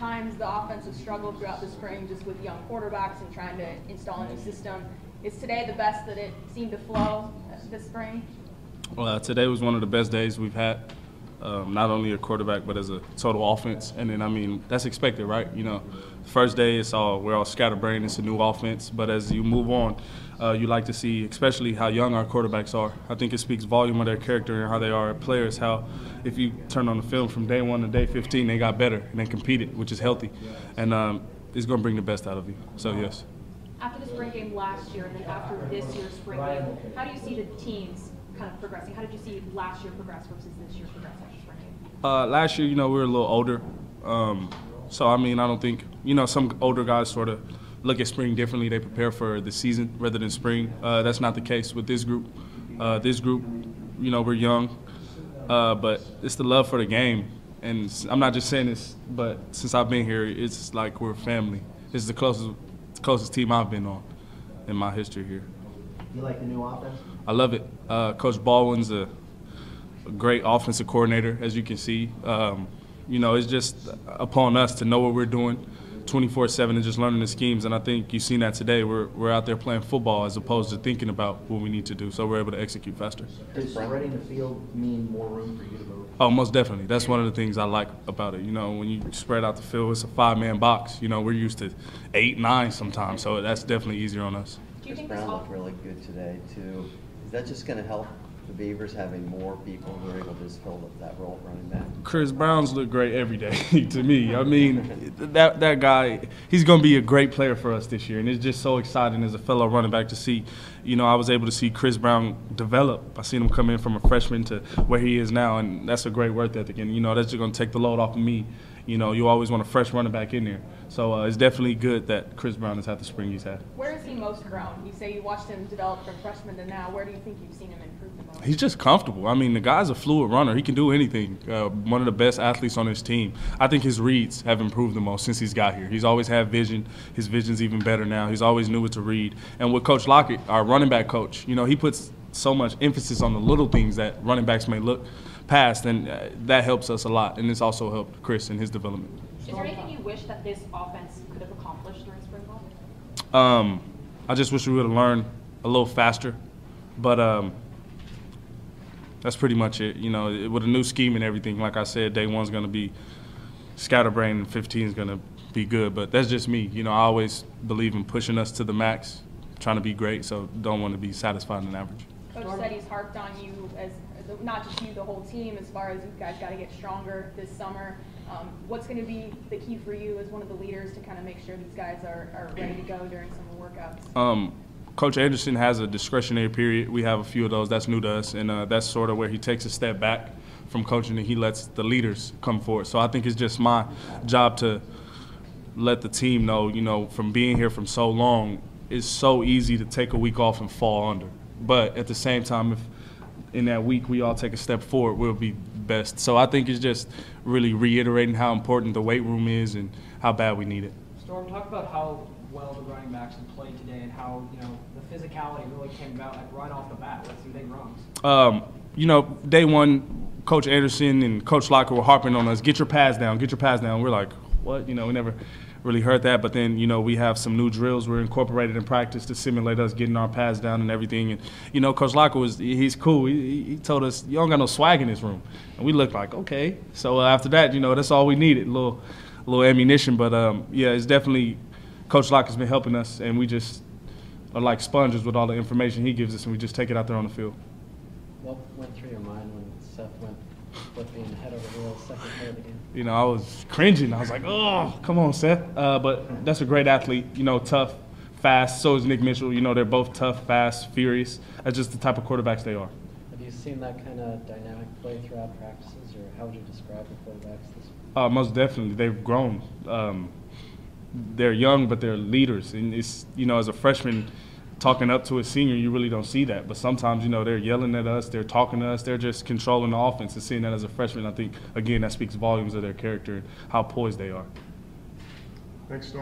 times the offense has struggled throughout the spring just with young quarterbacks and trying to install a new system. Is today the best that it seemed to flow this spring? Well, today was one of the best days we've had, not only a quarterback but as a total offense. And then, I mean, that's expected, right? You know, the first day we're all scatterbrained, it's a new offense. But as you move on, you like to see, especially how young our quarterbacks are. I think it speaks volume of their character and how they are players, how if you turn on the film from day 1 to day 15, they got better and they competed, which is healthy. And it's going to bring the best out of you. So, yes. After the spring game last year and then after this year's spring game, how do you see the teams kind of progressing? How did you see last year progress versus this year progress after spring game? Last year, you know, we were a little older. So, I mean, I don't think, you know, some older guys sort of look at spring differently. They prepare for the season rather than spring. That's not the case with this group. You know, we're young, but it's the love for the game. And I'm not just saying this, but since I've been here, it's like we're family. This is the closest team I've been on in my history here. You like the new offense? I love it. Coach Baldwin's a great offensive coordinator, as you can see. You know, it's just upon us to know what we're doing 24/7 and just learning the schemes. And I think you've seen that today. We're out there playing football as opposed to thinking about what we need to do, so we're able to execute faster. Does spreading the field mean more room for you to move? Oh, most definitely. That's one of the things I like about it. You know, when you spread out the field, it's a 5-man box. You know, we're used to 8, 9 sometimes, so that's definitely easier on us. Chris Brown looked really good today, too. Is that just going to help the Beavers having more people who are able to just fill that role of running back? Chris Brown's look great every day to me. I mean, that guy, he's going to be a great player for us this year, and it's just so exciting as a fellow running back to see. You know, I was able to see Chris Brown develop. I seen him come in from a freshman to where he is now, and that's a great work ethic. And, you know, that's just going to take the load off of me. You know, you always want a fresh running back in there. So it's definitely good that Chris Brown has had the spring he's had. Where has he most grown? You say you watched him develop from freshman to now. Where do you think you've seen him improve the most? He's just comfortable. I mean, the guy's a fluid runner. He can do anything. One of the best athletes on his team. I think his reads have improved the most since he's got here. He's always had vision. His vision's even better now. He's always knew what to read. And with Coach Lockette, our running back coach, you know, he puts so much emphasis on the little things that running backs may look past, and that helps us a lot. And it's also helped Chris in his development. Is there anything you wish that this offense could have accomplished during spring ball? I just wish we would have learned a little faster, but that's pretty much it. You know, with a new scheme and everything, like I said, day 1's going to be scatterbrained and 15 is going to be good, but that's just me. You know, I always believe in pushing us to the max, trying to be great, so don't want to be satisfied and average. Coach said he's harped on you, as not just you, the whole team, as far as you guys got to get stronger this summer. What's going to be the key for you as one of the leaders to kind of make sure these guys are ready to go during summer workouts? Coach Anderson has a discretionary period. We have a few of those. That's new to us, and that's sort of where he takes a step back from coaching and he lets the leaders come forward. So I think it's just my job to let the team know, you know, from being here from so long, it's so easy to take a week off and fall under. But at the same time, if in that week we all take a step forward, we'll be best. So I think it's just really reiterating how important the weight room is and how bad we need it. Storm, talk about how well the running backs have played today and how, you know, the physicality really came about like right off the bat. What's some big runs? You know, day 1, Coach Anderson and Coach Lockette were harping on us, get your pads down, get your pads down. We're like, what? You know, we never really heard that, but then, you know, we have some new drills we're incorporated in practice to simulate us getting our pads down and everything. And, you know, Coach Lockette he's cool. He told us, you don't got no swag in this room. And we looked like, okay. So after that, you know, that's all we needed, a little ammunition. But, yeah, it's definitely Coach Lockette's been helping us, and we just are like sponges with all the information he gives us, and we just take it out there on the field. What went through your mind when Seth went flipping head over heels, second play of the game? You know, I was cringing. I was like, oh, come on, Seth. But that's a great athlete, you know, tough, fast. So is Nick Mitchell. You know, they're both tough, fast, furious. That's just the type of quarterbacks they are. Have you seen that kind of dynamic play throughout practices, or how would you describe the quarterbacks this week? Most definitely. They've grown. They're young, but they're leaders. And it's, you know, as a freshman talking up to a senior, you really don't see that. But sometimes, you know, they're yelling at us, they're talking to us, they're just controlling the offense. And seeing that as a freshman, I think, again, that speaks volumes of their character and how poised they are. Thanks, Storm.